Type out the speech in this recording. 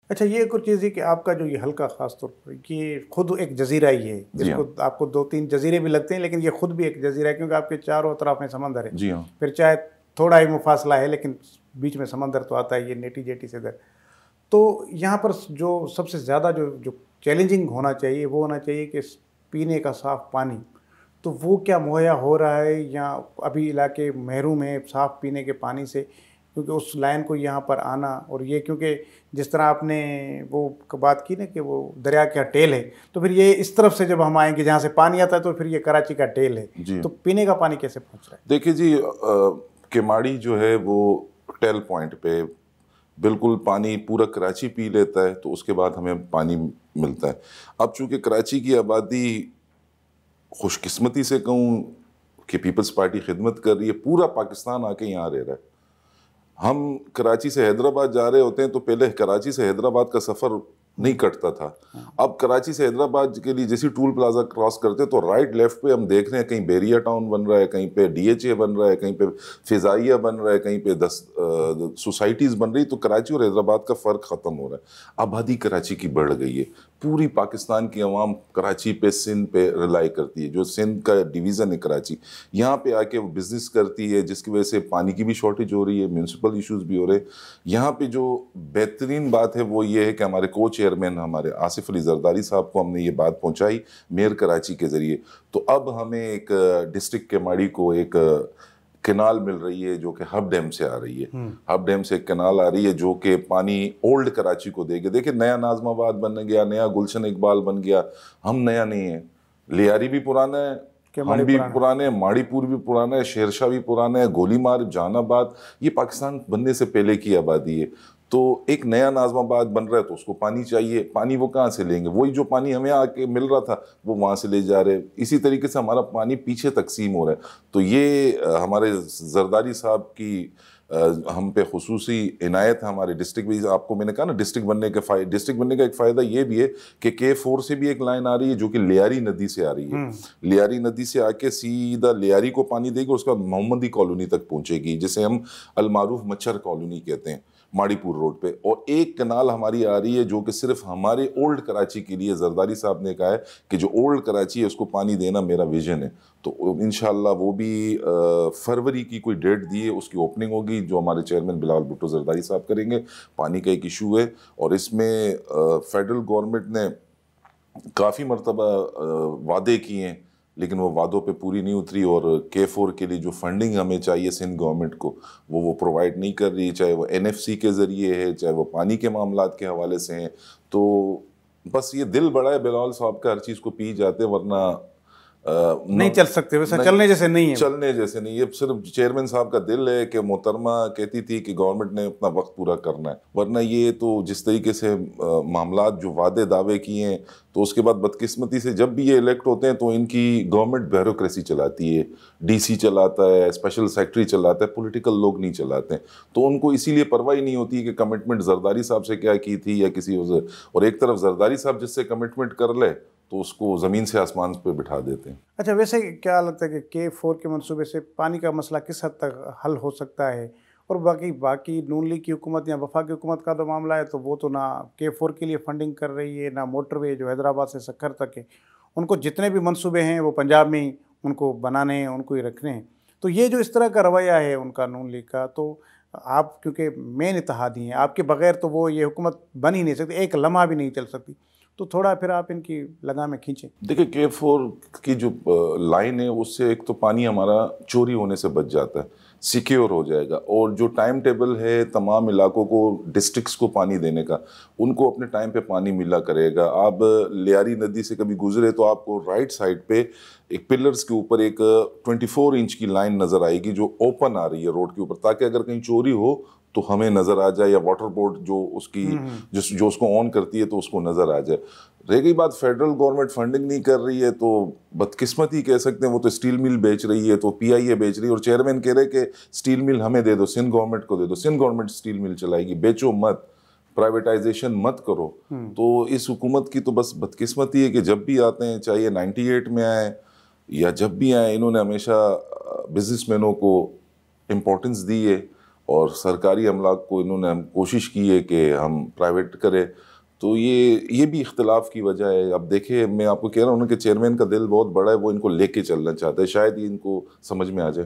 اچھا، یہ ایک اور چیز ہے کہ آپ کا جو یہ حلقہ خاص طور پر یہ خود ایک جزیرہ ہی ہے، جس کو آپ کو 2-3 جزیرے بھی لگتے ہیں، لیکن یہ خود بھی ایک جزیرہ ہے کیونکہ آپ کے چاروں اطراف میں سمندر ہے. جی ہاں. پھر چاہے تھوڑا ہی مفاصلہ ہے لیکن بیچ میں سمندر تو آتا ہے، یہ نیٹی جیٹی سے در. تو یہاں پر جو سب سے زیادہ جو چیلنجنگ ہونا چاہیے وہ ہونا چاہیے کہ پینے کا صاف پانی، تو وہ کیا مہیا ہو رہا ہے یا ابھی علاقے محروم ہیں صاف پینے کے پانی سے؟ کیونکہ اس لائن کو یہاں پر آنا، اور یہ کیونکہ جس طرح آپ نے وہ بات کی نا کہ وہ دریا کا ٹیل ہے، تو پھر یہ اس طرف سے جب ہم آئیں گے جہاں سے پانی آتا ہے تو پھر یہ کراچی کا ٹیل ہے. تو پینے کا پانی کیسے پہنچ رہا ہے؟ دیکھیے جی، کیماڑی جو ہے وہ ٹیل پوائنٹ پہ بالکل پانی پورا کراچی پی لیتا ہے، تو اس کے بعد ہمیں پانی ملتا ہے. اب چونکہ کراچی کی آبادی خوش قسمتی سے کہوں کہ پیپلز پارٹی خدمت کر رہی ہے، پورا پاکستان آ کے یہاں رہ رہا ہے. ہم کراچی سے حیدرآباد جا رہے ہوتے ہیں تو پہلے کراچی سے حیدرآباد کا سفر نہیں کٹتا تھا. اب کراچی سے حیدرآباد کے لیے جیسی ٹول پلازا کراس کرتے تو رائٹ لیفٹ پہ ہم دیکھ رہے ہیں کہیں بیریا ٹاؤن بن رہا ہے، کہیں پہ ڈی ایچ اے بن رہا ہے، کہیں پہ فضائیہ بن رہا ہے، کہیں پہ 10 سوسائٹیز بن رہی. تو کراچی اور حیدرآباد کا فرق ختم ہو رہا ہے. آبادی کراچی کی بڑھ گئی ہے. پوری پاکستان کی عوام کراچی پہ، سندھ پہ ریلائی کرتی ہے. جو سندھ کا ڈویژن ہے کراچی، یہاں پہ آ کے وہ بزنس کرتی ہے، جس کی وجہ سے پانی کی بھی شارٹیج ہو رہی ہے، میونسپل ایشوز بھی ہو رہے ہیں. یہاں پہ جو بہترین بات ہے وہ یہ ہے کہ ہمارے کو چیئرمین ہمارے آصف علی زرداری صاحب کو ہم نے یہ بات پہنچائی میئر کراچی کے ذریعے. تو اب ہمیں ایک ڈسٹرکٹ کیماڑی کو ایک کنال مل رہی ہے جو کہ ہب ڈیم سے آ رہی ہے. ہب ڈیم سے ایک کنال آ رہی ہے جو کہ پانی اولڈ کراچی کو دے گی. دیکھیں نیا ناظم آباد بن گیا، نیا گلشن اقبال بن گیا. ہم نیا نہیں ہیں، لیاری بھی پرانا ہے، ہم بھی پرانے ہیں، ماڑی پور بھی پرانا ہے، شیرشاہ بھی پرانا ہے، گولی مار، جان آباد، یہ پاکستان بننے سے پہلے کی آبادی ہے. تو ایک نیا ناظم آباد بن رہا ہے تو اس کو پانی چاہیے. پانی وہ کہاں سے لیں گے؟ وہی جو پانی ہمیں آ کے مل رہا تھا وہ وہاں سے لے جا رہے. اسی طریقے سے ہمارا پانی پیچھے تقسیم ہو رہا ہے. تو یہ ہمارے زرداری صاحب کی ہم پہ خصوصی عنایت ہے. ہمارے ڈسٹرکٹ بھی، آپ کو میں نے کہا نا ڈسٹرکٹ بننے کا ایک فائدہ یہ بھی ہے کہ K4 سے بھی ایک لائن آ رہی ہے جو کہ لیاری ندی سے آ رہی ہے. لیاری ندی سے آ کے سیدھا لیاری کو پانی دے گی اور اس کا محمدی کالونی تک پہنچے گی، جسے ہم المعروف مچھر کالونی کہتے ہیں، ماڑی پور روڈ پہ. اور ایک کنال ہماری آ رہی ہے جو کہ صرف ہمارے اولڈ کراچی کے لیے. زرداری صاحب نے کہا ہے کہ جو اولڈ کراچی ہے اس کو پانی دینا میرا ویژن ہے. تو انشاءاللہ وہ بھی فروری کی کوئی ڈیٹ دی ہے، اس کی اوپننگ ہوگی جو ہمارے چیئرمین بلاول بھٹو زرداری صاحب کریں گے. پانی کا ایک ایشو ہے اور اس میں فیڈرل گورنمنٹ نے کافی مرتبہ وعدے کیے ہیں لیکن وہ وعدوں پہ پوری نہیں اتری. اور K4 کے لیے جو فنڈنگ ہمیں چاہیے سندھ گورنمنٹ کو وہ پرووائڈ نہیں کر رہی، چاہے وہ NFC کے ذریعے ہے، چاہے وہ پانی کے معاملات کے حوالے سے ہیں. تو بس یہ دل بڑا ہے بلاول صاحب کا، ہر چیز کو پی جاتے ورنہ نہیں چل سکتے، ویسا چلنے جیسے نہیں ہے، چلنے جیسے نہیں. یہ صرف چیئرمین صاحب کا دل ہے کہ محترمہ کہتی تھی کہ گورنمنٹ نے اپنا وقت پورا کرنا ہے. ورنہ یہ تو جس طریقے سے معاملات جو وعدے دعوے کیے ہیں، تو اس کے بعد بدقسمتی سے جب بھی یہ الیکٹ ہوتے ہیں تو ان کی گورنمنٹ بیوروکریسی چلاتی ہے، DC چلاتا ہے، اسپیشل سیکٹری چلاتا ہے، پولیٹیکل لوگ نہیں چلاتے ہیں. تو ان کو اسی لیے پرواہ نہیں ہوتی کہ کمٹمنٹ زرداری صاحب سے کیا کی تھی یا کسی اور ایک طرف زرداری صاحب جس سے کمٹمنٹ کر لے تو اس کو زمین سے آسمان پہ بٹھا دیتے ہیں. اچھا، ویسے کیا لگتا ہے کہ K4 کے منصوبے سے پانی کا مسئلہ کس حد تک حل ہو سکتا ہے؟ اور باقی نون لیگ کی حکومت یا وفاقی حکومت کا تو معاملہ ہے تو وہ تو نہ K4 کے لیے فنڈنگ کر رہی ہے، نہ موٹر وے جو حیدرآباد سے سکھر تک ہے. ان کو جتنے بھی منصوبے ہیں وہ پنجاب میں ہی ان کو بنانے ہیں، ان کو ہی رکھنے ہیں. تو یہ جو اس طرح کا رویہ ہے ان کا نون لیگ کا، تو آپ کیونکہ مین اتحادی ہیں، آپ کے بغیر تو وہ یہ حکومت بن ہی نہیں سکتی، ایک لمحہ بھی نہیں چل سکتی. تو تھوڑا پھر آپ ان کی لگام میں کھینچیں. دیکھیں K4 کی جو لائن ہے اس سے ایک تو پانی ہمارا چوری ہونے سے بچ جاتا ہے، سیکیور ہو جائے گا. اور جو ٹائم ٹیبل ہے تمام علاقوں کو، ڈسٹرکٹس کو پانی دینے کا، ان کو اپنے ٹائم پہ پانی ملا کرے گا. آپ لیاری ندی سے کبھی گزرے تو آپ کو رائٹ سائڈ پہ ایک پلرز کے اوپر ایک 24 انچ کی لائن نظر آئے گی جو اوپن آ رہی ہے روڈ کے اوپر، تاکہ اگر کہیں چوری ہو تو ہمیں نظر آ جائے، یا واٹر بورڈ جو اس کی جو اس کو آن کرتی ہے تو اس کو نظر آ جائے. رہ گئی بات فیڈرل گورنمنٹ فنڈنگ نہیں کر رہی ہے تو بدقسمتی کہہ سکتے ہیں، وہ تو اسٹیل مل بیچ رہی ہے، تو PIA بیچ رہی ہے، اور چیئرمین کہہ رہے کہ اسٹیل مل ہمیں دے دو، سندھ گورنمنٹ کو دے دو. سندھ گورنمنٹ اسٹیل مل چلائے گی، بیچو مت، پرائیویٹائزیشن مت کرو. تو اس حکومت کی تو بس بدقسمتی ہے کہ جب بھی آتے ہیں، چاہے 98 میں آئے یا جب بھی آئے، انہوں نے ہمیشہ بزنس مینوں کو امپورٹنس دی ہے اور سرکاری املاک کو انہوں نے کوشش کی ہے کہ ہم پرائیویٹ کریں. تو یہ بھی اختلاف کی وجہ ہے. اب دیکھیں میں آپ کو کہہ رہا ہوں نا کہ چیئرمین کا دل بہت بڑا ہے, وہ ان کو لے کے چلنا چاہتا ہے, شاید یہ ان کو سمجھ میں آ جائے.